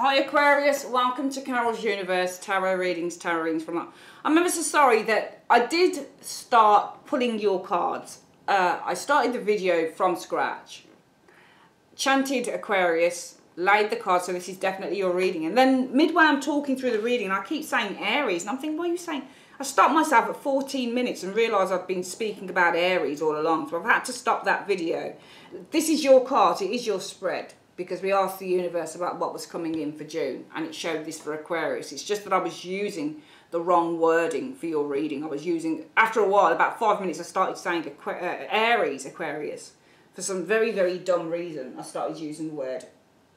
Hi Aquarius, welcome to Carol's Universe, tarot readings from that. I'm ever so sorry that I did start pulling your cards. I started the video from scratch, chanted Aquarius, laid the cards, so this is definitely your reading. And then midway I'm talking through the reading and I keep saying Aries, and I'm thinking, what are you saying? I stopped myself at 14 minutes and realised I've been speaking about Aries all along, so I've had to stop that video. This is your card, it is your spread, because we asked the universe about what was coming in for June, and it showed this for Aquarius. It's just that I was using the wrong wording for your reading. I was using, after a while, about 5 minutes, I started saying Aries, Aquarius. For some very, very dumb reason, I started using the word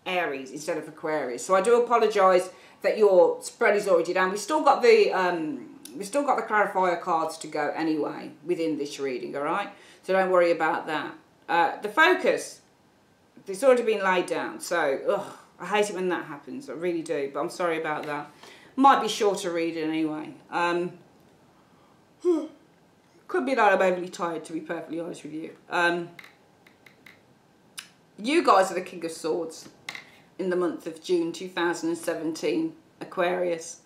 Aries instead of Aquarius. So I do apologise that your spread is already down. We've still got the clarifier cards to go anyway within this reading, all right? So don't worry about that. The focus, it's already been laid down, so I hate it when that happens. I really do, but I'm sorry about that. Might be shorter reading anyway. Could be that I'm overly tired, to be perfectly honest with you. You guys are the King of Swords in the month of June 2017, Aquarius.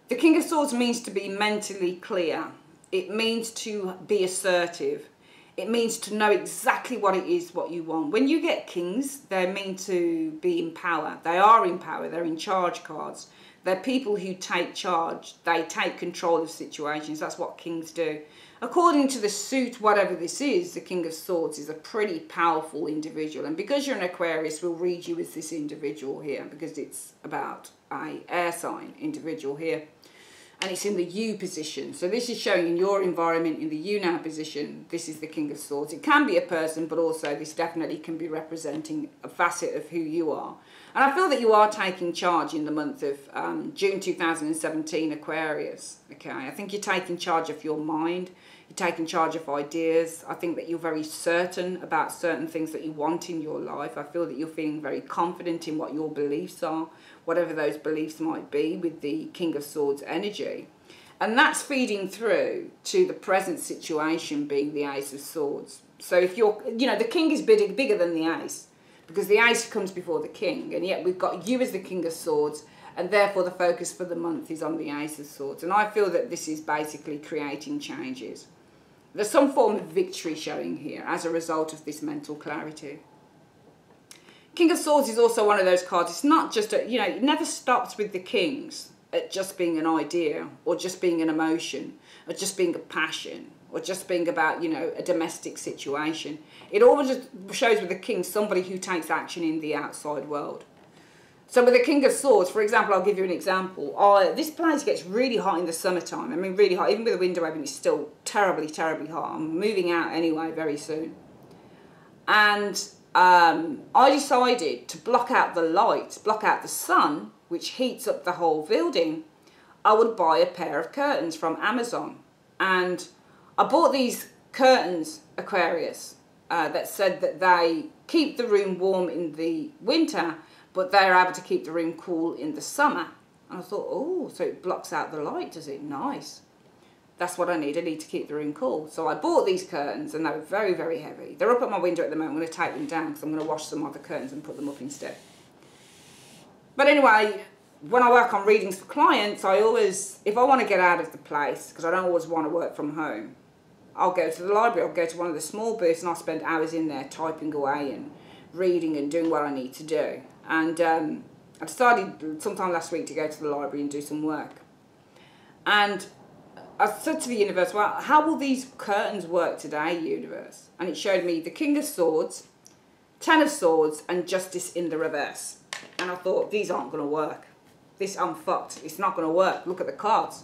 The King of Swords means to be mentally clear. It means to be assertive. It means to know exactly what it is, what you want. When you get kings, they're meant to be in power. They are in power. They're in charge cards. They're people who take charge. They take control of situations. That's what kings do. According to the suit, whatever this is, the King of Swords is a pretty powerful individual. And because you're an Aquarius, we'll read you as this individual here, because it's about an air sign individual here. And it's in the U position. So this is showing in your environment, in the U now position, this is the King of Swords. It can be a person, but also this definitely can be representing a facet of who you are. And I feel that you are taking charge in the month of June 2017, Aquarius. Okay, I think you're taking charge of your mind. You're taking charge of ideas. I think that you're very certain about certain things that you want in your life. I feel that you're feeling very confident in what your beliefs are, whatever those beliefs might be, with the King of Swords energy. And that's feeding through to the present situation being the Ace of Swords. So if you're, you know, the King is bigger than the Ace, because the Ace comes before the King, and yet we've got you as the King of Swords, and therefore the focus for the month is on the Ace of Swords. And I feel that this is basically creating changes. There's some form of victory showing here as a result of this mental clarity. King of Swords is also one of those cards. It's not just, you know, it never stops with the kings at just being an idea, or just being an emotion, or just being a passion, or just being about, you know, a domestic situation. It always just shows with the king somebody who takes action in the outside world. So with the King of Swords, for example, I'll give you an example. this place gets really hot in the summertime. I mean, really hot. Even with the window open, it's still terribly, terribly hot. I'm moving out anyway very soon. And I decided to block out the light, block out the sun, which heats up the whole building. I would buy a pair of curtains from Amazon. And I bought these curtains, Aquarius, that said that they keep the room warm in the winter, but they're able to keep the room cool in the summer. And I thought, oh, so it blocks out the light, does it? Nice. That's what I need. I need to keep the room cool. So I bought these curtains, and they were very, very heavy. They're up at my window at the moment. I'm going to take them down because I'm going to wash some other curtains and put them up instead. But anyway, when I work on readings for clients, I always, if I want to get out of the place, because I don't always want to work from home, I'll go to the library. I'll go to one of the small booths, and I'll spend hours in there typing away and reading and doing what I need to do. And I decided sometime last week to go to the library and do some work. And I said to the universe, well, how will these curtains work today, universe? And it showed me the King of Swords, Ten of Swords, and Justice in the reverse. And I thought, these aren't going to work. I'm fucked. It's not going to work. Look at the cards.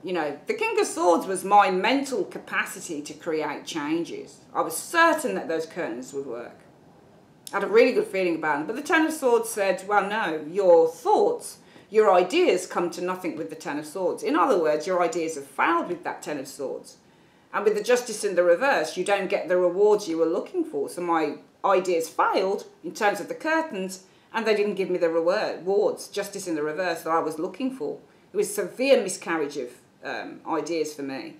You know, the King of Swords was my mental capacity to create changes. I was certain that those curtains would work. I had a really good feeling about them. But the Ten of Swords said, well, no, your thoughts, your ideas come to nothing with the Ten of Swords. In other words, your ideas have failed with that Ten of Swords. And with the Justice in the reverse, you don't get the rewards you were looking for. So my ideas failed in terms of the curtains, and they didn't give me the rewards, Justice in the reverse, that I was looking for. It was a severe miscarriage of ideas for me.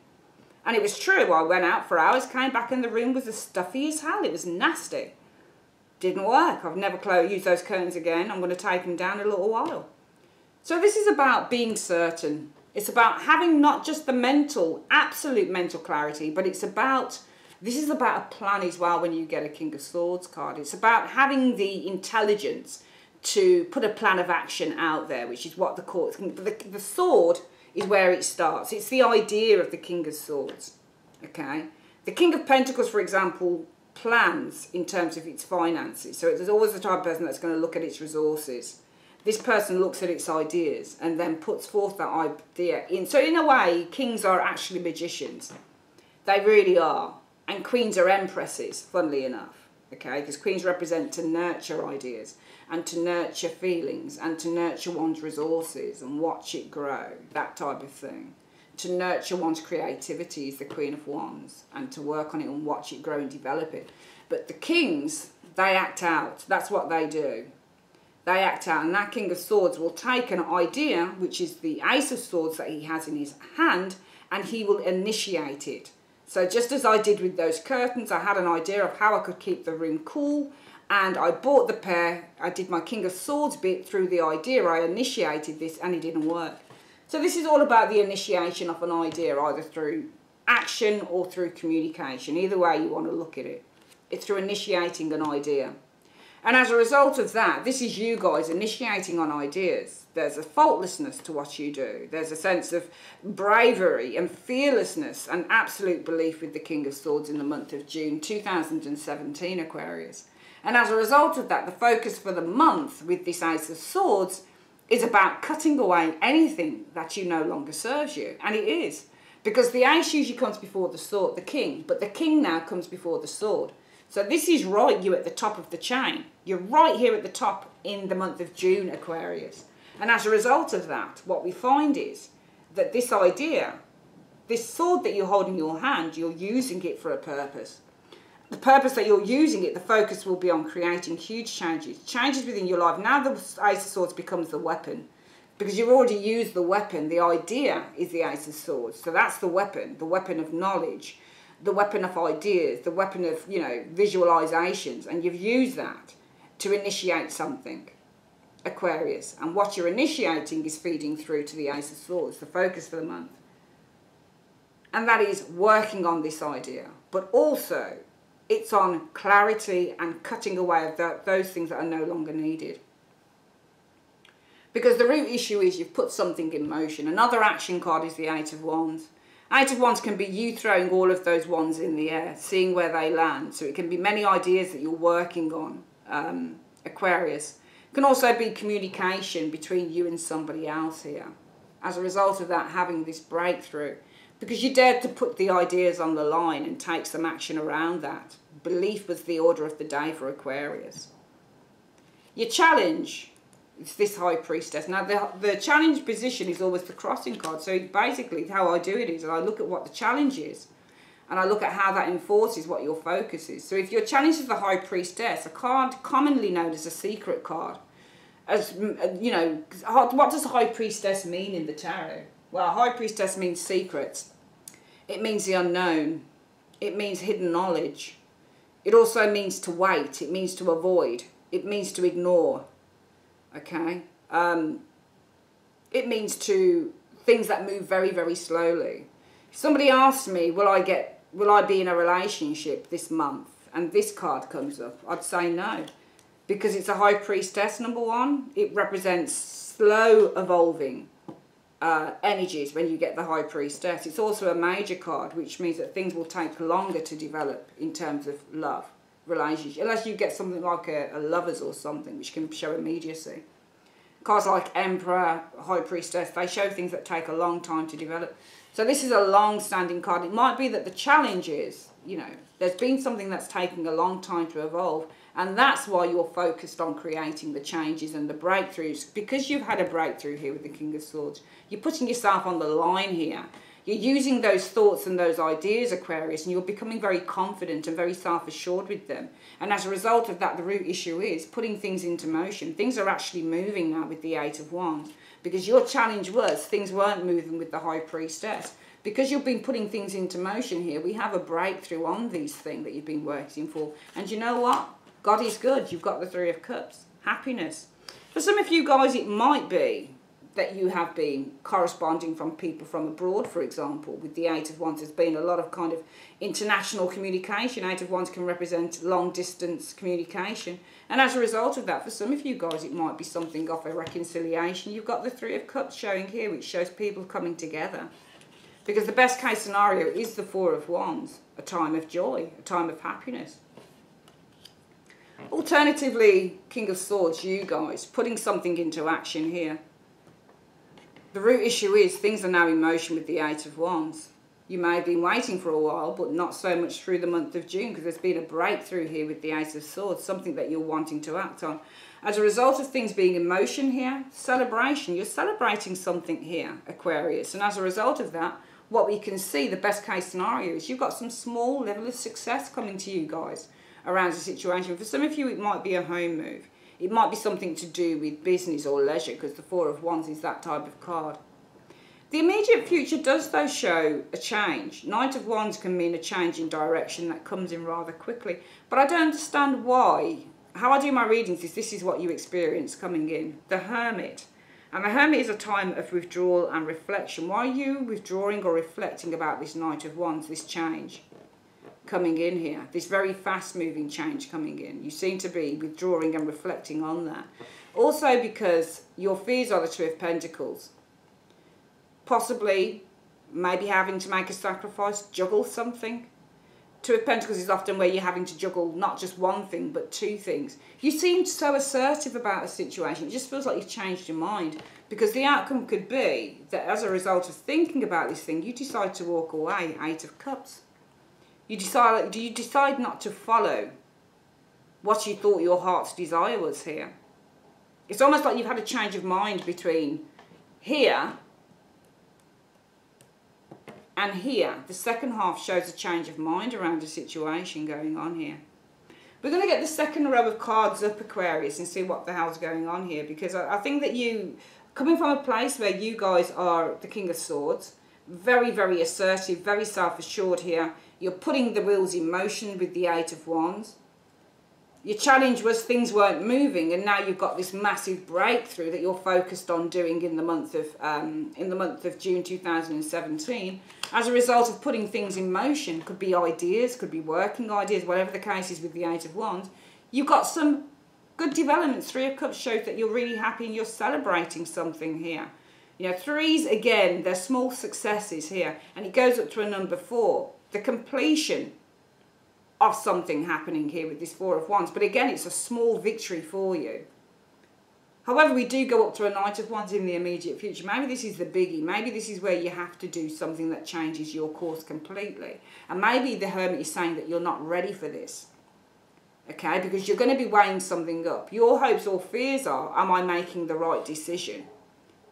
And it was true. I went out for hours, came back, and the room was as stuffy as hell. It was nasty. Didn't work. I've never used those curtains again. I'm going to take them down in a little while. So this is about being certain. It's about having not just the mental, absolute mental clarity, but this is about a plan as well when you get a King of Swords card. It's about having the intelligence to put a plan of action out there, which is what the court, the sword is where it starts. It's the idea of the King of Swords, okay? The King of Pentacles, for example, plans in terms of its finances. So there's always the type of person that's going to look at its resources. This person looks at its ideas and then puts forth that idea. So in a way, kings are actually magicians. They really are. And queens are empresses, funnily enough. Okay, because queens represent to nurture ideas and to nurture feelings and to nurture one's resources and watch it grow, that type of thing. To nurture one's creativity is the Queen of Wands, and to work on it and watch it grow and develop it. But the kings, they act out. That's what they do. They act out, and that King of Swords will take an idea, which is the Ace of Swords that he has in his hand, and he will initiate it. So just as I did with those curtains, I had an idea of how I could keep the room cool, and I bought the pair. I did my King of Swords bit through the idea. I initiated this, and it didn't work. So this is all about the initiation of an idea, either through action or through communication. Either way you want to look at it. It's through initiating an idea. And as a result of that, this is you guys initiating on ideas. There's a faultlessness to what you do. There's a sense of bravery and fearlessness and absolute belief with the King of Swords in the month of June 2017, Aquarius. And as a result of that, the focus for the month with this Ace of Swords is about cutting away anything that you no longer serves you. And it is. Because the ace usually comes before the sword, the king. But the king now comes before the sword. So this is right, you at the top of the chain. You're right here at the top in the month of June, Aquarius. And as a result of that, what we find is that this idea, this sword that you hold in your hand, you're using it for a purpose. The purpose that you're using it, the focus will be on creating huge changes. Changes within your life. Now the Ace of Swords becomes the weapon. Because you've already used the weapon. The idea is the Ace of Swords. So that's the weapon of knowledge, the weapon of ideas, the weapon of, you know, visualizations. And you've used that to initiate something, Aquarius. And what you're initiating is feeding through to the Ace of Swords, the focus for the month. And that is working on this idea. But also, it's on clarity and cutting away of those things that are no longer needed. Because the root issue is you've put something in motion. Another action card is the Eight of Wands. Eight of Wands can be you throwing all of those wands in the air, seeing where they land. So it can be many ideas that you're working on, Aquarius. It can also be communication between you and somebody else here. As a result of that, having this breakthrough. Because you dared to put the ideas on the line and take some action around that. Belief was the order of the day for Aquarius. Your challenge is this High Priestess. Now, the challenge position is always the crossing card. So basically, how I do it is I look at what the challenge is. And I look at how that enforces what your focus is. So if your challenge is the High Priestess, a card commonly known as a secret card. As you know, what does High Priestess mean in the tarot? Well, High Priestess means secrets. It means the unknown. It means hidden knowledge. It also means to wait. It means to avoid. It means to ignore. Okay? It means to things that move very, very slowly. If somebody asks me, will I be in a relationship this month? And this card comes up, I'd say no. Because it's a High Priestess, number one. It represents slow evolving energies when you get the High Priestess. It's also a major card, which means that things will take longer to develop in terms of love, relationship, unless you get something like a Lovers or something, which can show immediacy. Cards like Emperor, High Priestess, they show things that take a long time to develop. So this is a long-standing card. It might be that the challenge is, you know, there's been something that's taking a long time to evolve, and that's why you're focused on creating the changes and the breakthroughs. Because you've had a breakthrough here with the King of Swords, you're putting yourself on the line here. You're using those thoughts and those ideas, Aquarius, and you're becoming very confident and very self-assured with them. And as a result of that, the root issue is putting things into motion. Things are actually moving now with the Eight of Wands. Because your challenge was things weren't moving with the High Priestess. Because you've been putting things into motion here, we have a breakthrough on these things that you've been working for. And you know what? God is good. You've got the Three of Cups. Happiness. For some of you guys, it might be that you have been corresponding from people from abroad, for example. With the Eight of Wands, there's been a lot of kind of international communication. Eight of Wands can represent long-distance communication. And as a result of that, for some of you guys, it might be something of a reconciliation. You've got the Three of Cups showing here, which shows people coming together. Because the best case scenario is the Four of Wands, a time of joy, a time of happiness. Alternatively, King of Swords, you guys, putting something into action here. The root issue is things are now in motion with the Eight of Wands. You may have been waiting for a while, but not so much through the month of June, because there's been a breakthrough here with the Ace of Swords, something that you're wanting to act on. As a result of things being in motion here, celebration, you're celebrating something here, Aquarius. And as a result of that, what we can see, the best case scenario, is you've got some small level of success coming to you guys around the situation. For some of you, it might be a home move. It might be something to do with business or leisure, because the Four of Wands is that type of card. The immediate future does, though, show a change. Knight of Wands can mean a change in direction that comes in rather quickly. But I don't understand why. How I do my readings is this is what you experience coming in. The Hermit. And the Hermit is a time of withdrawal and reflection. Why are you withdrawing or reflecting about this Knight of Wands, this change coming in here, this very fast-moving change coming in? You seem to be withdrawing and reflecting on that. Also because your fears are the Two of Pentacles. Possibly, maybe having to make a sacrifice, juggle something. Two of Pentacles is often where you're having to juggle not just one thing, but two things. You seem so assertive about a situation. It just feels like you've changed your mind. Because the outcome could be that as a result of thinking about this thing, you decide to walk away, Eight of Cups. You decide not to follow what you thought your heart's desire was here. It's almost like you've had a change of mind between here and here. The second half shows a change of mind around a situation going on here. We're going to get the second row of cards up, Aquarius, and see what the hell's going on here. Because I think that you, coming from a place where you guys are the King of Swords, very, very assertive, very self-assured here. You're putting the wheels in motion with the Eight of Wands. Your challenge was things weren't moving, and now you've got this massive breakthrough that you're focused on doing in the month of June 2017. As a result of putting things in motion, could be ideas, could be working ideas, whatever the case is with the Eight of Wands. You've got some good developments. Three of Cups shows that you're really happy and you're celebrating something here. You know, threes, again, they're small successes here, and it goes up to a number 4. The completion of something happening here with this Four of Wands. But again, it's a small victory for you. However, we do go up to a Knight of Wands in the immediate future. Maybe this is the biggie. Maybe this is where you have to do something that changes your course completely. And maybe the Hermit is saying that you're not ready for this. Okay, because you're going to be weighing something up. Your hopes or fears are, am I making the right decision?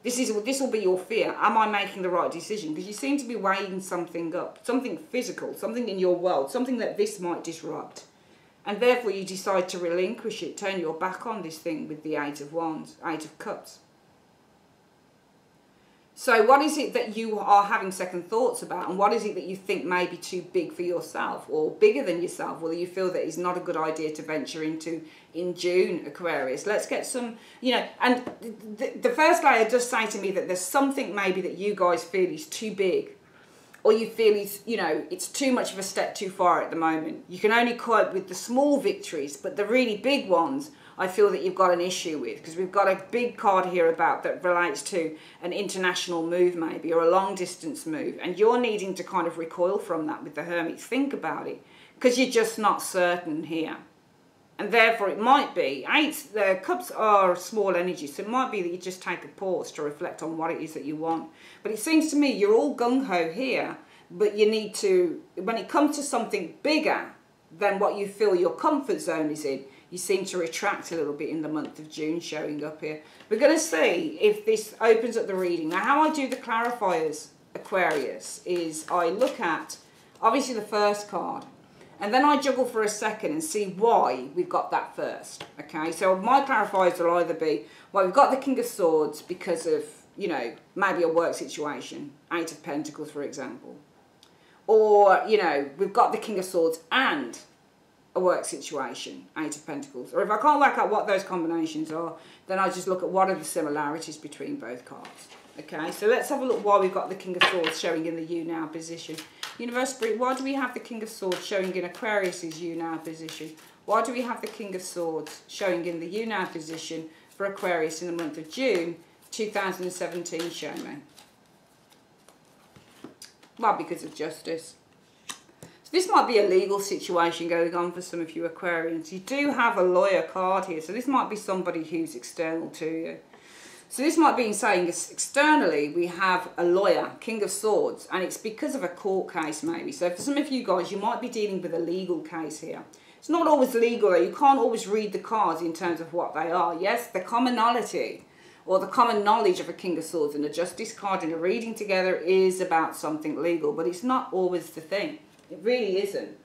This will be your fear. Am I making the right decision? Because you seem to be weighing something up, something physical, something in your world, something that this might disrupt. And therefore you decide to relinquish it, turn your back on this thing with the Eight of Wands, Eight of Cups. So what is it that you are having second thoughts about, and what is it that you think may be too big for yourself, or bigger than yourself, or that you feel that is not a good idea to venture into in June, Aquarius? Let's get some, you know, and the first layer does say to me that there's something maybe that you guys feel is too big, or you feel is, you know, it's too much of a step too far at the moment. You can only cope with the small victories, but the really big ones, I feel that you've got an issue with, because we've got a big card here about that relates to an international move maybe, or a long distance move, and you're needing to kind of recoil from that with the Hermit. Think about it, because you're just not certain here. And therefore it might be, the Cups are small energy, so it might be that you just take a pause to reflect on what it is that you want. But it seems to me you're all gung-ho here, but you need to, when it comes to something bigger than what you feel your comfort zone is in, you seem to retract a little bit in the month of June showing up here. We're going to see if this opens up the reading. Now, how I do the clarifiers, Aquarius, is I look at, obviously, the first card. And then I juggle for a second and see why we've got that first. Okay, so my clarifiers will either be, well, we've got the King of Swords because of, you know, maybe a work situation. Eight of Pentacles, for example. Or, you know, we've got the King of Swords and a work situation, 8 of Pentacles. Or if I can't work out what those combinations are, then I just look at what are the similarities between both cards. Okay, so let's have a look why we've got the King of Swords showing in the You Now position. Universe Spirit, why do we have the King of Swords showing in Aquarius's You Now position? Why do we have the King of Swords showing in the You Now position for Aquarius in the month of June 2017? Show me. Well, because of justice. So this might be a legal situation going on for some of you Aquarians. You do have a lawyer card here, so this might be somebody who's external to you. So this might be saying externally we have a lawyer, King of Swords, and it's because of a court case maybe. So for some of you guys, you might be dealing with a legal case here. It's not always legal, though. You can't always read the cards in terms of what they are. Yes, the commonality or the common knowledge of a King of Swords and a Justice card in a reading together is about something legal, but it's not always the thing. It really isn't.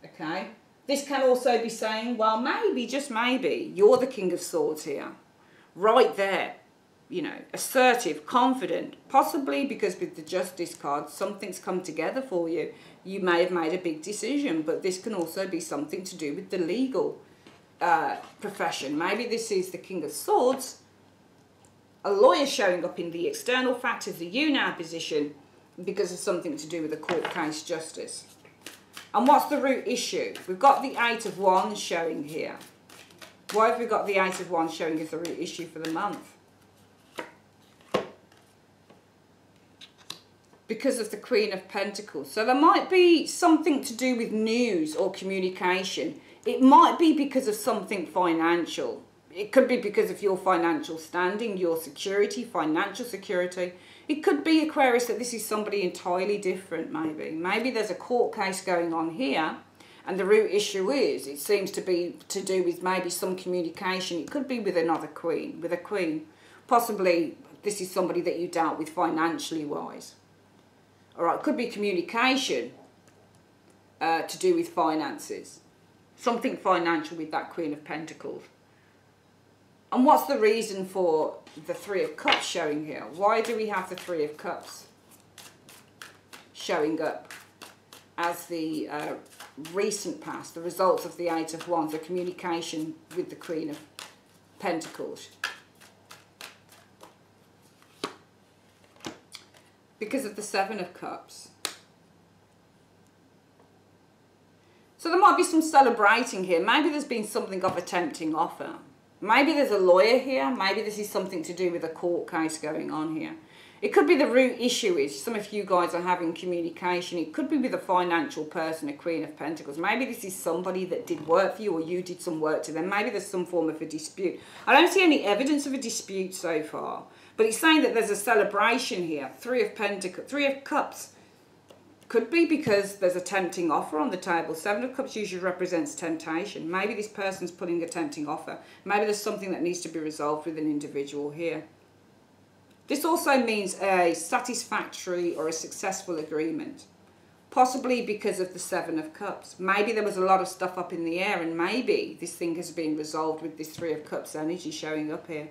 Okay? This can also be saying, well, maybe, just maybe, you're the King of Swords here. Right there. You know, assertive, confident, possibly because with the Justice card, something's come together for you. You may have made a big decision, but this can also be something to do with the legal profession. Maybe this is the King of Swords, a lawyer showing up in the external factors, the You Now position, because of something to do with a court case, justice. And what's the root issue? We've got the 8 of Wands showing here. Why have we got the 8 of Wands showing as the root issue for the month? Because of the Queen of Pentacles. So there might be something to do with news or communication. It might be because of something financial. It could be because of your financial standing, your security, financial security. It could be, Aquarius, that this is somebody entirely different, maybe. Maybe there's a court case going on here, and the root issue is, it seems to be to do with maybe some communication. It could be with another queen, with a queen. Possibly this is somebody that you dealt with financially wise. All right, it could be communication to do with finances. Something financial with that Queen of Pentacles. And what's the reason for the 3 of Cups showing here? Why do we have the 3 of Cups showing up as the recent past, the results of the 8 of Wands, the communication with the Queen of Pentacles? Because of the 7 of Cups. So there might be some celebrating here. Maybe there's been something of a tempting offer. Maybe there's a lawyer here. Maybe this is something to do with a court case going on here. It could be the root issue is some of you guys are having communication. It could be with a financial person, a Queen of Pentacles. Maybe this is somebody that did work for you or you did some work to them. Maybe there's some form of a dispute. I don't see any evidence of a dispute so far. But it's saying that there's a celebration here. 3 of Pentacles, 3 of Cups. Could be because there's a tempting offer on the table. 7 of Cups usually represents temptation. Maybe this person's putting a tempting offer. Maybe there's something that needs to be resolved with an individual here. This also means a satisfactory or a successful agreement. Possibly because of the 7 of Cups. Maybe there was a lot of stuff up in the air and maybe this thing has been resolved with this 3 of Cups energy showing up here.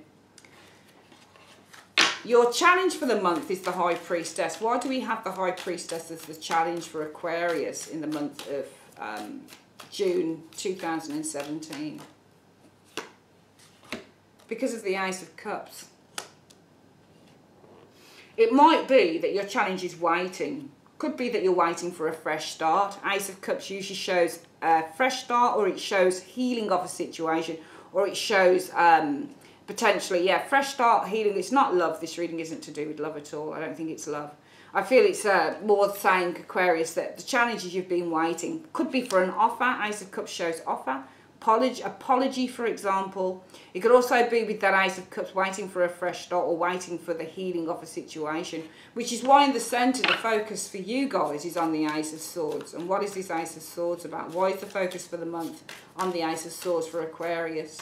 Your challenge for the month is the High Priestess. Why do we have the High Priestess as the challenge for Aquarius in the month of June 2017? Because of the Ace of Cups. It might be that your challenge is waiting. Could be that you're waiting for a fresh start. Ace of Cups usually shows a fresh start, or it shows healing of a situation, or it shows potentially, yeah, fresh start, healing. It's not love. This reading isn't to do with love at all. I don't think it's love. I feel it's more saying, Aquarius, that the challenges you've been waiting could be for an offer. Ace of Cups shows offer. Apology, for example. It could also be with that Ace of Cups waiting for a fresh start or waiting for the healing of a situation, which is why in the centre the focus for you guys is on the Ace of Swords. And what is this Ace of Swords about? Why is the focus for the month on the Ace of Swords for Aquarius?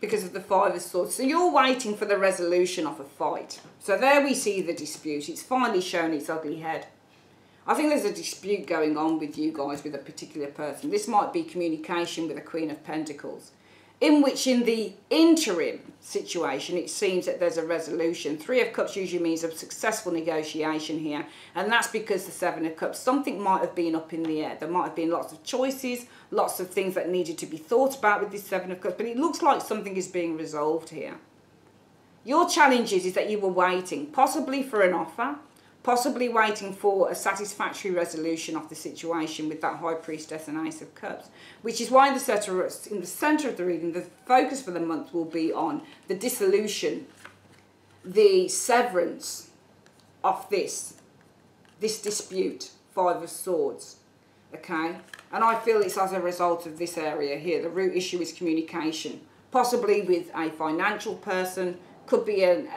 Because of the 5 of Swords. So you're waiting for the resolution of a fight. So there we see the dispute. It's finally shown its ugly head. I think there's a dispute going on with you guys, with a particular person. This might be communication with a Queen of Pentacles. in which in the interim situation it seems that there's a resolution. Three of Cups usually means a successful negotiation here, and that's because the Seven of Cups, something might have been up in the air. There might have been lots of choices, lots of things that needed to be thought about with this Seven of Cups, but it looks like something is being resolved here. Your challenge is that you were waiting, possibly for an offer, possibly waiting for a satisfactory resolution of the situation with that High Priestess and Ace of Cups, which is why in the centre of the reading, the focus for the month will be on the dissolution, the severance of this dispute, Five of Swords, okay? And I feel it's as a result of this area here. The root issue is communication, possibly with a financial person, could be an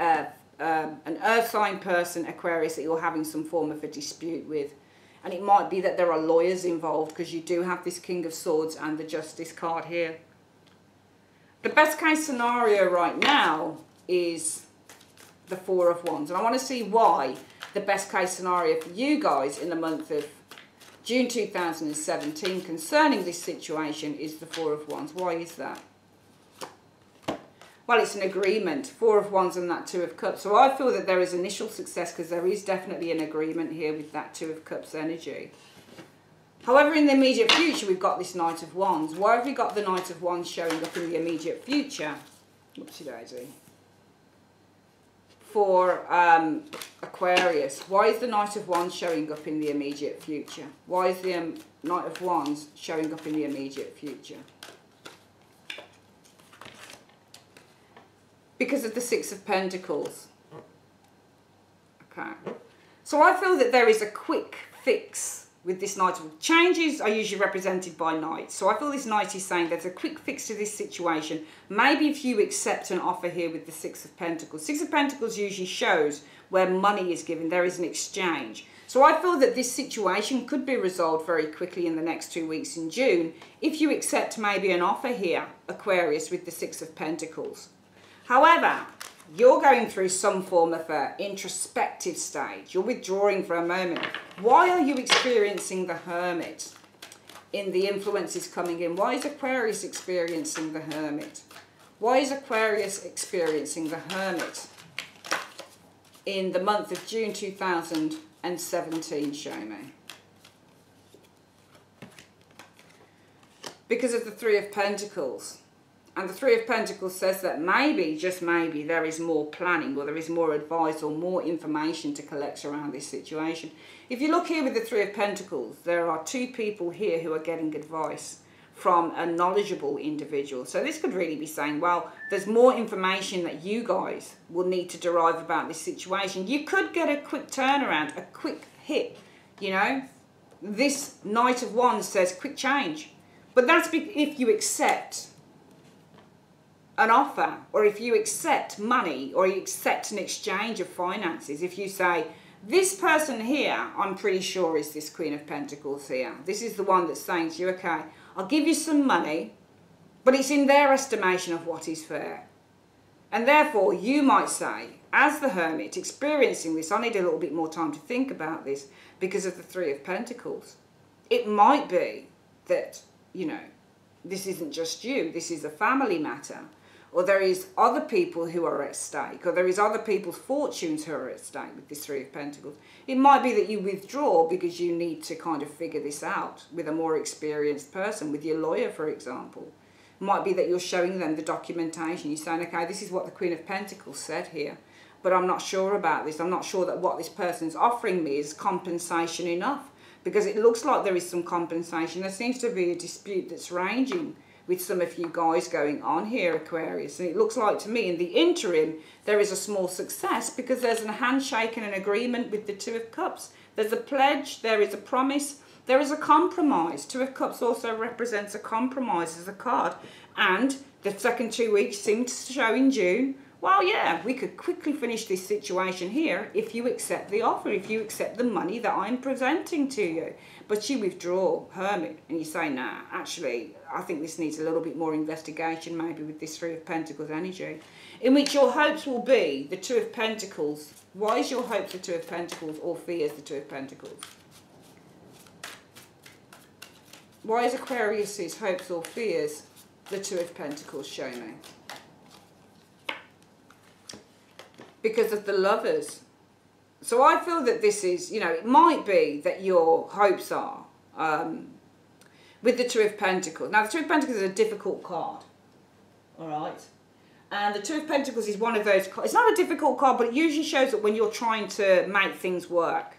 earth sign person, Aquarius, that you're having some form of a dispute with. And it might be that there are lawyers involved, because you do have this King of Swords and the Justice card here. The best case scenario right now is the Four of Wands. And I want to see why the best case scenario for you guys in the month of June 2017 concerning this situation is the Four of Wands. Why is that? Well, it's an agreement. Four of Wands and that Two of Cups. So I feel that there is initial success because there is definitely an agreement here with that Two of Cups energy. However, in the immediate future, we've got this Knight of Wands. Why have we got the Knight of Wands showing up in the immediate future? Whoopsie daisy. For Aquarius. Why is the Knight of Wands showing up in the immediate future? Why is the Knight of Wands showing up in the immediate future? Because of the Six of Pentacles. Okay. So I feel that there is a quick fix with this Knight. Changes are usually represented by Knights. So I feel this Knight is saying there's a quick fix to this situation. Maybe if you accept an offer here with the Six of Pentacles. Six of Pentacles usually shows where money is given. There is an exchange. So I feel that this situation could be resolved very quickly in the next 2 weeks in June if you accept maybe an offer here, Aquarius, with the Six of Pentacles. However, you're going through some form of an introspective stage. You're withdrawing for a moment. Why are you experiencing the Hermit in the influences coming in? Why is Aquarius experiencing the Hermit? Why is Aquarius experiencing the Hermit in the month of June 2017? Show me. Because of the Three of Pentacles. And the Three of Pentacles says that maybe, just maybe, there is more planning or there is more advice or more information to collect around this situation. If you look here with the Three of Pentacles, there are two people here who are getting advice from a knowledgeable individual. So this could really be saying, well, there's more information that you guys will need to derive about this situation. You could get a quick turnaround, a quick hit, you know. This Knight of Wands says quick change. But that's if you accept an offer, or if you accept money, or you accept an exchange of finances. If you say, this person here, I'm pretty sure is this Queen of Pentacles here. This is the one that's saying to you, okay, I'll give you some money, but it's in their estimation of what is fair. And therefore, you might say, as the Hermit, experiencing this, I need a little bit more time to think about this because of the Three of Pentacles. It might be that, you know, this isn't just you, this is a family matter. Or there is other people who are at stake, or there is other people's fortunes who are at stake with this Three of Pentacles. It might be that you withdraw because you need to kind of figure this out with a more experienced person, with your lawyer, for example. It might be that you're showing them the documentation. You're saying, okay, this is what the Queen of Pentacles said here, but I'm not sure about this. I'm not sure that what this person's offering me is compensation enough, because it looks like there is some compensation. There seems to be a dispute that's ranging with some of you guys going on here, Aquarius. And it looks like to me in the interim, there is a small success because there's a handshake and an agreement with the Two of Cups. There's a pledge, there is a promise, there is a compromise. Two of Cups also represents a compromise as a card. And the second 2 weeks seem to show in June, well, yeah, we could quickly finish this situation here if you accept the offer, if you accept the money that I'm presenting to you. But you withdraw, Hermit, and you say, nah, actually, I think this needs a little bit more investigation, maybe with this Three of Pentacles energy, in which your hopes will be the Two of Pentacles. Why is your hopes the Two of Pentacles or fears the Two of Pentacles? Why is Aquarius's hopes or fears the Two of Pentacles show me? Because of the Lovers. So I feel that this is, you know, it might be that your hopes are with the Two of Pentacles. Now, the Two of Pentacles is a difficult card. All right. And the Two of Pentacles is one of those cards. It's not a difficult card, but it usually shows that when you're trying to make things work.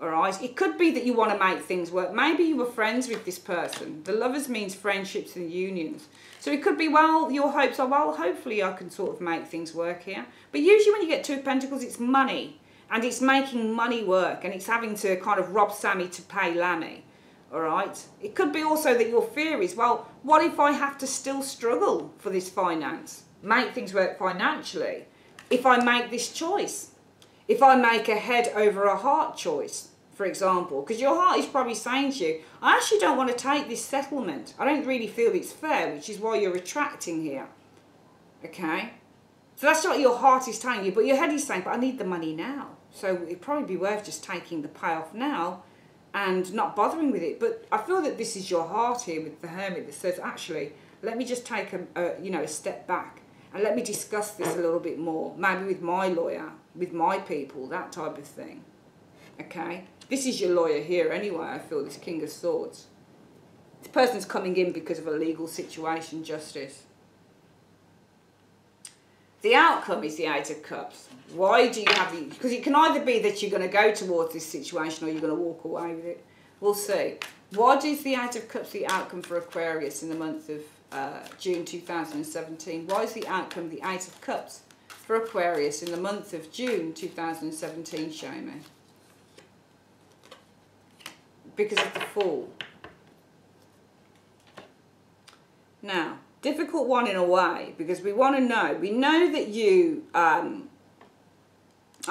All right. It could be that you want to make things work. Maybe you were friends with this person. The Lovers means friendships and unions. So it could be, well, your hopes are, well, hopefully I can sort of make things work here. But usually when you get Two of Pentacles, it's money. And it's making money work. And it's having to kind of rob Sammy to pay Lammy. All right. It could be also that your fear is, well, what if I have to still struggle for this finance? Make things work financially. If I make this choice. If I make a head over a heart choice, for example. Because your heart is probably saying to you, I actually don't want to take this settlement. I don't really feel it's fair, which is why you're retracting here. Okay. So that's what your heart is telling you. But your head is saying, but I need the money now. So it'd probably be worth just taking the payoff now and not bothering with it. But I feel that this is your heart here with the Hermit that says, actually, let me just take a step back and let me discuss this a little bit more. Maybe with my lawyer, with my people, that type of thing. Okay? This is your lawyer here anyway, I feel, this King of Swords. This person's coming in because of a legal situation, justice. The outcome is the Eight of Cups. Why do you have the... Because it can either be that you're going to go towards this situation or you're going to walk away with it. We'll see. What is the Eight of Cups the outcome for Aquarius in the month of June 2017? Why is the outcome the Eight of Cups for Aquarius in the month of June 2017? Show me. Because of the Fool. Now... difficult one in a way, because we want to know. We know that you... I'll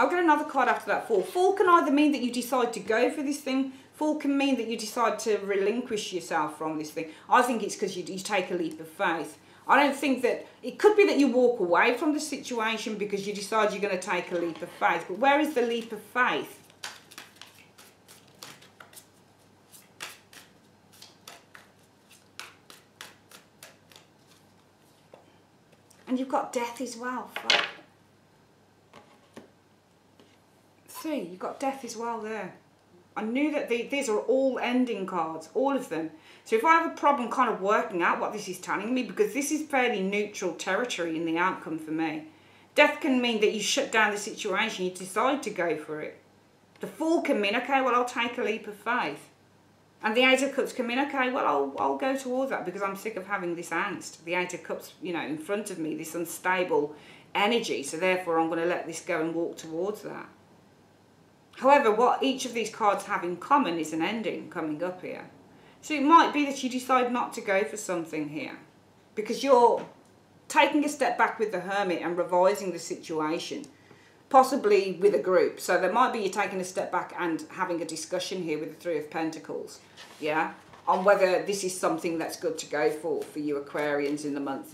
get another card after that. Fool. Fool can either mean that you decide to go for this thing. Fool can mean that you decide to relinquish yourself from this thing. I think it's because you take a leap of faith. I don't think that... It could be that you walk away from the situation because you decide you're going to take a leap of faith. But where is the leap of faith? And you've got Death as well. Fuck. See, you've got Death as well there. I knew that these are all ending cards, all of them. So if I have a problem kind of working out what this is telling me, because this is fairly neutral territory in the outcome for me. Death can mean that you shut down the situation, you decide to go for it. The Fool can mean, okay, well, I'll take a leap of faith. And the Eight of Cups can mean, okay, well, I'll go towards that because I'm sick of having this angst. The Eight of Cups, you know, in front of me, this unstable energy. So therefore, I'm going to let this go and walk towards that. However, what each of these cards have in common is an ending coming up here. So it might be that you decide not to go for something here because you're taking a step back with the Hermit and revising the situation. Possibly with a group. So there might be you taking a step back and having a discussion here with the Three of Pentacles. Yeah. On whether this is something that's good to go for you Aquarians in the month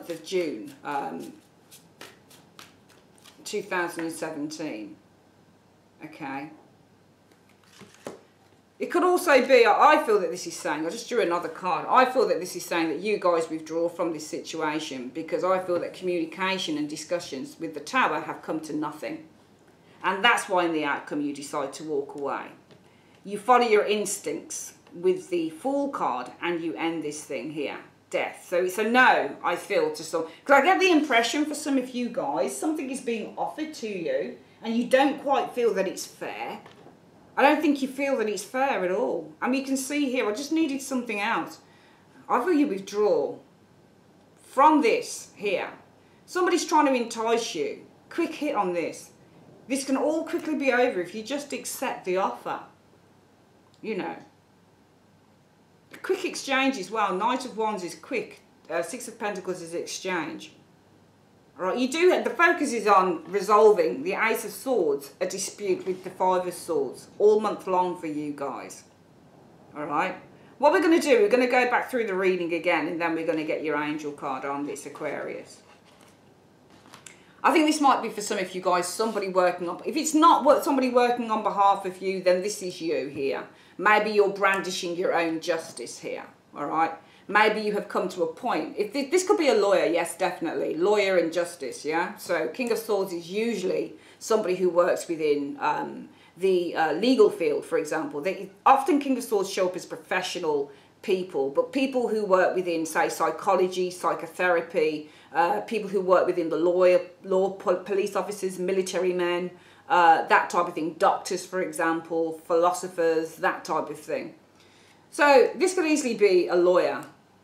of June 2017. Okay. It could also be, I feel that this is saying, I just drew another card, I feel that this is saying that you guys withdraw from this situation because I feel that communication and discussions with the Tower have come to nothing. And that's why in the outcome you decide to walk away. You follow your instincts with the Fool card and you end this thing here, Death. So it's a no, I feel, to some, because I get the impression for some of you guys, something is being offered to you and you don't quite feel that it's fair. I don't think you feel that it's fair at all. I mean, you can see here, I just needed something else. I feel you withdraw from this here. Somebody's trying to entice you. Quick hit on this. This can all quickly be over if you just accept the offer. You know. Quick exchange as well. Knight of Wands is quick. Six of Pentacles is exchange. Right, you do. The focus is on resolving the Ace of Swords, a dispute with the Five of Swords, all month long for you guys. All right. What we're going to do, we're going to go back through the reading again, and then we're going to get your angel card on this Aquarius. I think this might be for some of you guys, somebody working on. If it's not somebody working on behalf of you, then this is you here. Maybe you're brandishing your own justice here, all right? Maybe you have come to a point. If this could be a lawyer, yes, definitely. Lawyer and justice, yeah? So King of Swords is usually somebody who works within the legal field, for example. Often King of Swords show up as professional people, but people who work within, say, psychology, psychotherapy, people who work within the law, police officers, military men, that type of thing. Doctors, for example, philosophers, that type of thing. So this could easily be a lawyer.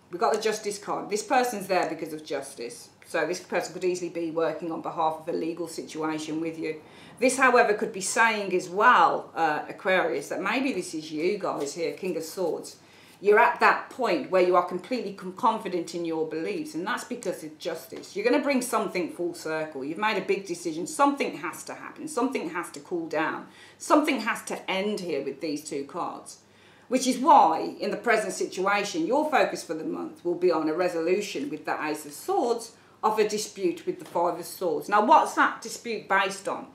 We've got the justice card. This person's there because of justice. So this person could easily be working on behalf of a legal situation with you. This, however, could be saying as well, Aquarius, that maybe this is you guys here, King of Swords. You're at that point where you are completely confident in your beliefs, and that's because of justice. You're going to bring something full circle. You've made a big decision. Something has to happen. Something has to cool down. Something has to end here with these two cards. Which is why, in the present situation, your focus for the month will be on a resolution with the Ace of Swords of a dispute with the Five of Swords. Now, what's that dispute based on?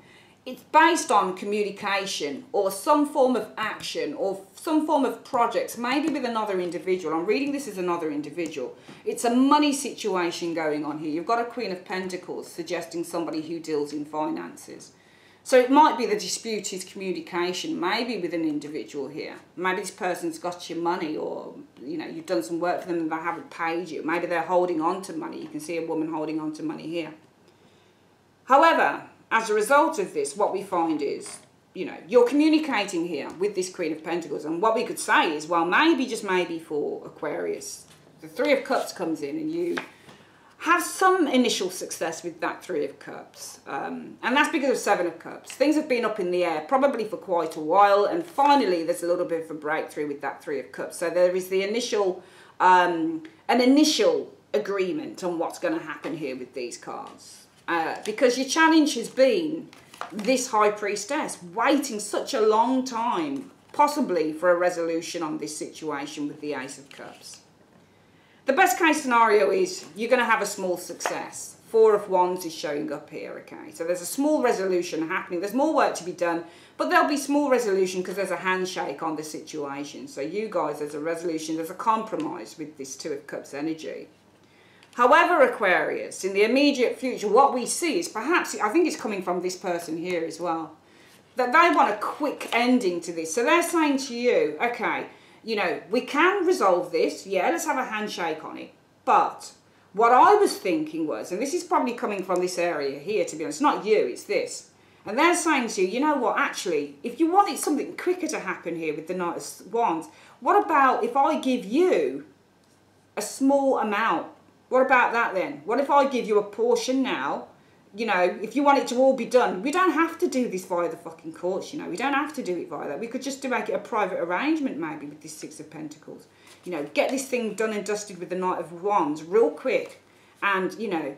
It's based on communication or some form of action or some form of projects, maybe with another individual. I'm reading this as another individual. It's a money situation going on here. You've got a Queen of Pentacles suggesting somebody who deals in finances. So it might be the dispute is communication, maybe with an individual here. Maybe this person's got your money, or you know, you've done some work for them and they haven't paid you. Maybe they're holding on to money. You can see a woman holding on to money here. However, as a result of this, what we find is, you know, you're communicating here with this Queen of Pentacles. And what we could say is, well, maybe, just maybe for Aquarius, the Three of Cups comes in and you have some initial success with that Three of Cups. And that's because of Seven of Cups. Things have been up in the air probably for quite a while. And finally, there's a little bit of a breakthrough with that Three of Cups. So there is the initial, an initial agreement on what's going to happen here with these cards. Because your challenge has been this High Priestess waiting such a long time, possibly for a resolution on this situation with the Ace of Cups. The best case scenario is you're going to have a small success. Four of Wands is showing up here, okay? So there's a small resolution happening. There's more work to be done, but there'll be small resolution because there's a handshake on the situation. So you guys, there's a resolution, there's a compromise with this Two of Cups energy. However, Aquarius, in the immediate future, what we see is perhaps, I think it's coming from this person here as well, that they want a quick ending to this. So they're saying to you, okay, you know, we can resolve this. Yeah, let's have a handshake on it. But what I was thinking was, and this is probably coming from this area here, to be honest, not you, it's this. And they're saying to you, you know what, actually, if you wanted something quicker to happen here with the Knight of Wands, what about if I give you a small amount? What about that then? What if I give you a portion now? You know, if you want it to all be done, we don't have to do this via the fucking courts, you know. We don't have to do it via that. We could just make it a private arrangement maybe with this Six of Pentacles. You know, get this thing done and dusted with the Knight of Wands real quick. And, you know,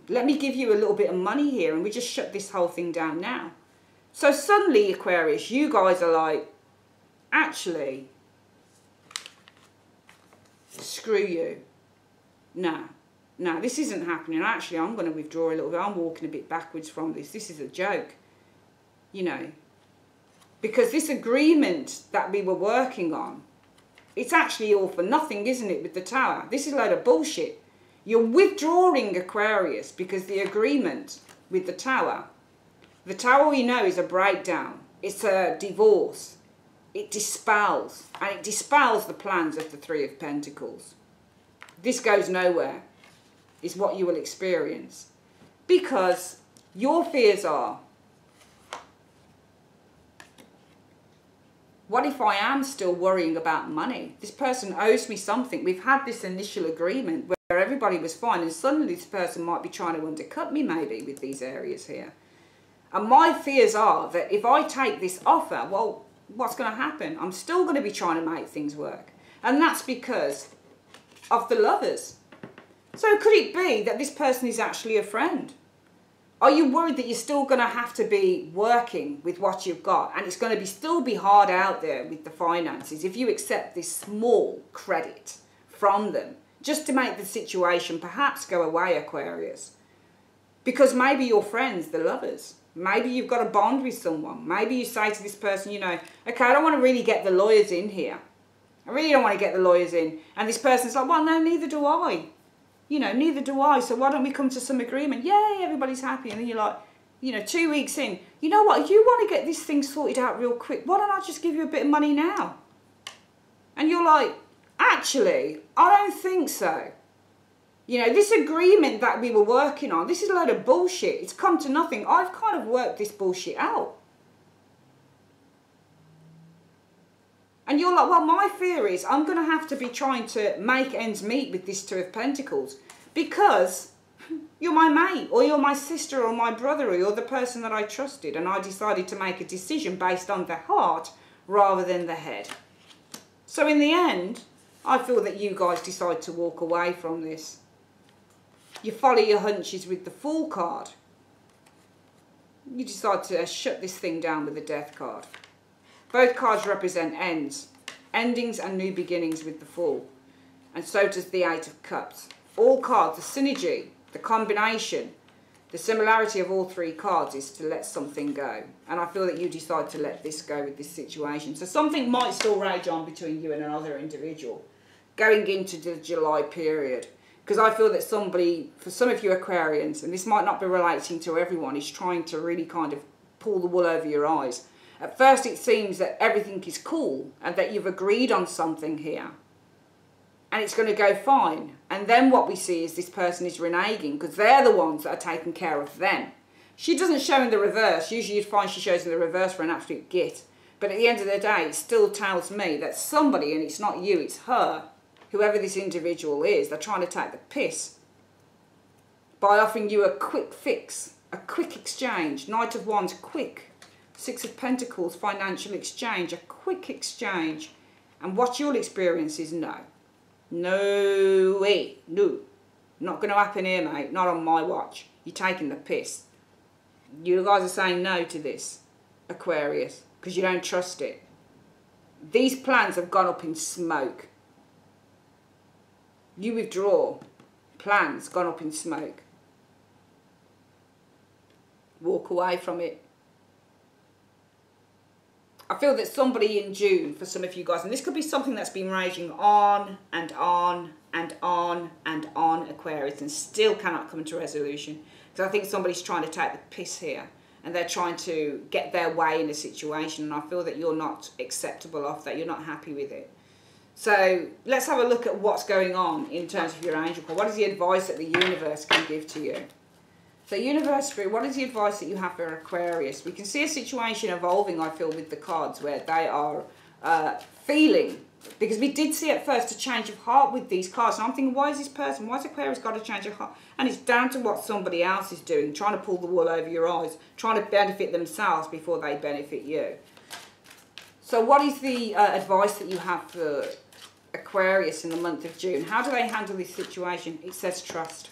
let me give you a little bit of money here and we just shut this whole thing down now. So suddenly, Aquarius, you guys are like, actually, screw you. No, this isn't happening. Actually, I'm going to withdraw a little bit. I'm walking a bit backwards from this. This is a joke, you know. Because this agreement that we were working on, it's actually all for nothing, isn't it, with the Tower? This is a load of bullshit. You're withdrawing, Aquarius, because the agreement with the Tower we know is a breakdown. It's a divorce. It dispels. And it dispels the plans of the Three of Pentacles. This goes nowhere, is what you will experience. Because your fears are, what if I am still worrying about money? This person owes me something. We've had this initial agreement where everybody was fine, and suddenly this person might be trying to undercut me maybe with these areas here. And my fears are that if I take this offer, well, what's going to happen? I'm still going to be trying to make things work. And that's because of the Lovers. So could it be that this person is actually a friend? Are you worried that you're still going to have to be working with what you've got and it's going to still be hard out there with the finances if you accept this small credit from them just to make the situation perhaps go away, Aquarius? Because maybe your friends, the Lovers, Maybe you've got a bond with someone. Maybe you say to this person, you know, okay, I don't want to really get the lawyers in here. I really don't want to get the lawyers in. And this person's like, well, no, neither do I. You know, neither do I. So why don't we come to some agreement? Yay, everybody's happy. And then you're like, you know, 2 weeks in, you know what, you want to get this thing sorted out real quick. Why don't I just give you a bit of money now? And you're like, actually, I don't think so. You know, this agreement that we were working on, this is a load of bullshit. It's come to nothing. I've kind of worked this bullshit out. And you're like, well, my fear is I'm going to have to be trying to make ends meet with this Two of Pentacles because you're my mate, or you're my sister, or my brother, or you're the person that I trusted, and I decided to make a decision based on the heart rather than the head. So in the end, I feel that you guys decide to walk away from this. You follow your hunches with the Fool card. You decide to shut this thing down with the Death card. Both cards represent ends, endings and new beginnings with the Fool. And so does the Eight of Cups. All cards, the synergy, the combination, the similarity of all three cards is to let something go. And I feel that you decide to let this go with this situation. So something might still rage on between you and another individual going into the July period. Because I feel that somebody, for some of you Aquarians, and this might not be relating to everyone, is trying to really kind of pull the wool over your eyes. At first it seems that everything is cool and that you've agreed on something here. And it's going to go fine. And then what we see is this person is reneging because they're the ones that are taking care of them. She doesn't show in the reverse. Usually you'd find she shows in the reverse for an absolute git. But at the end of the day, it still tells me that somebody, and it's not you, it's her, whoever this individual is, they're trying to take the piss by offering you a quick fix, a quick exchange. Knight of Wands, quick. Six of Pentacles, financial exchange, a quick exchange. And what you'll experience is no. No way, no. Not going to happen here, mate. Not on my watch. You're taking the piss. You guys are saying no to this, Aquarius, because you don't trust it. These plans have gone up in smoke. You withdraw. Plans gone up in smoke. Walk away from it. I feel that somebody in June, for some of you guys, and this could be something that's been raging on and on and on and on, Aquarius, and still cannot come to resolution. Because I think somebody's trying to take the piss here. And they're trying to get their way in a situation. And I feel that you're not acceptable of that. You're not happy with it. So let's have a look at what's going on in terms of your angel card. What is the advice that the universe can give to you? So universe spirit, what is the advice that you have for Aquarius? We can see a situation evolving, I feel, with the cards where they are feeling, because we did see at first a change of heart with these cards. And I'm thinking, why is this person, why has Aquarius got a change of heart? And it's down to what somebody else is doing, trying to pull the wool over your eyes, trying to benefit themselves before they benefit you. So what is the advice that you have for Aquarius in the month of June? How do they handle this situation? It says trust.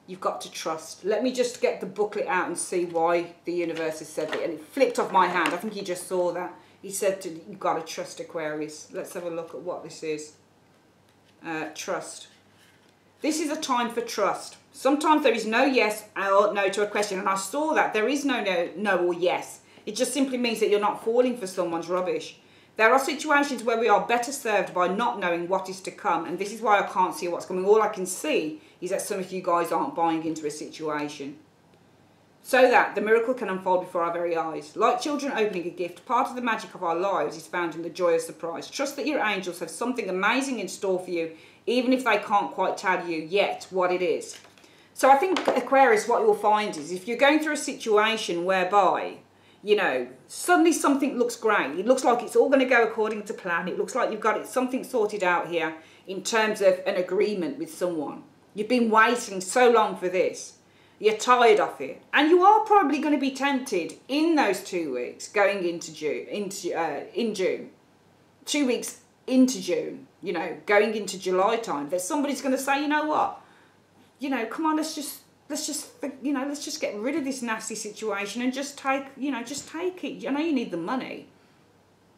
You've got to trust. Let me just get the booklet out and see why the universe has said it. And it flipped off my hand. I think you just saw that. He said you've got to trust, Aquarius. Let's have a look at what this is. Trust. This is a time for trust. Sometimes there is no yes or no to a question. And I saw that. There is no or yes. It just simply means that you're not falling for someone's rubbish. There are situations where we are better served by not knowing what is to come. And this is why I can't see what's coming. All I can see is that some of you guys aren't buying into a situation. So that the miracle can unfold before our very eyes. Like children opening a gift, part of the magic of our lives is found in the joy of surprise. Trust that your angels have something amazing in store for you, even if they can't quite tell you yet what it is. So I think, Aquarius, what you'll find is if you're going through a situation whereby, you know, suddenly something looks great. It looks like it's all going to go according to plan. It looks like you've got something sorted out here in terms of an agreement with someone. You've been waiting so long for this. You're tired of it. And you are probably going to be tempted in those 2 weeks going into June, in June. 2 weeks into June, you know, going into July time, that somebody's going to say, you know what? You know, come on, let's just get rid of this nasty situation and just take it. I know you need the money.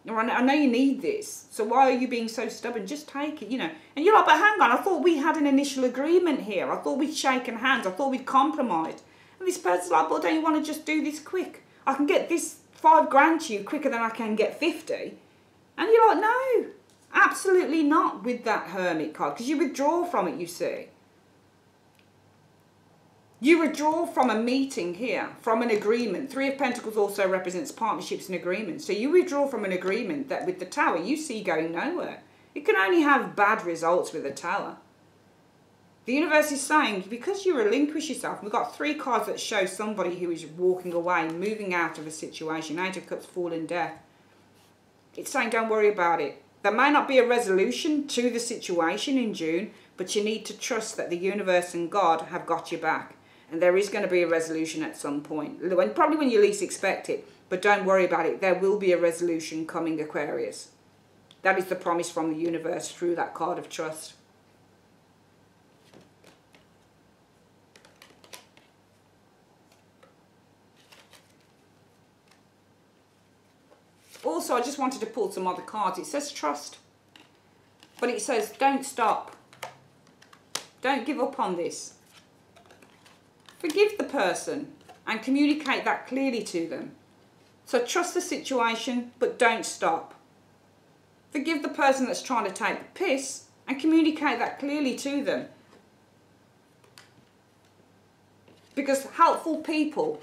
I know you need this. So why are you being so stubborn? Just take it, you know. And you're like, but hang on, I thought we had an initial agreement here. I thought we'd shaken hands. I thought we'd compromised. And this person's like, well, don't you want to just do this quick? I can get this 5 grand to you quicker than I can get 50. And you're like, no, absolutely not with that Hermit card, because you withdraw from it, you see. You withdraw from a meeting here, from an agreement. 3 of Pentacles also represents partnerships and agreements. So you withdraw from an agreement that with the Tower you see going nowhere. It can only have bad results with the Tower. The universe is saying, because you relinquish yourself, we've got 3 cards that show somebody who is walking away, moving out of a situation. 8 of Cups, Fall and Death. It's saying don't worry about it. There may not be a resolution to the situation in June, but you need to trust that the universe and God have got your back. And there is going to be a resolution at some point. Probably when you least expect it. But don't worry about it. There will be a resolution coming, Aquarius. That is the promise from the universe through that card of trust. Also, I just wanted to pull some other cards. It says trust. But it says don't stop. Don't give up on this. Forgive the person and communicate that clearly to them. So trust the situation, but don't stop. Forgive the person that's trying to take the piss and communicate that clearly to them. Because helpful people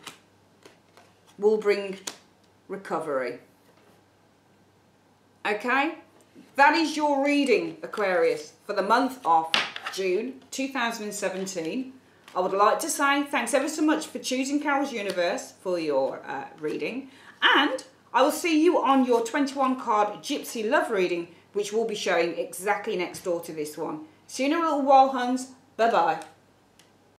will bring recovery. Okay? That is your reading, Aquarius, for the month of June 2017. I would like to say thanks ever so much for choosing Carol's Universe for your reading. And I will see you on your 21 card Gypsy Love reading, which will be showing exactly next door to this one. See you in a little while, huns. Bye-bye.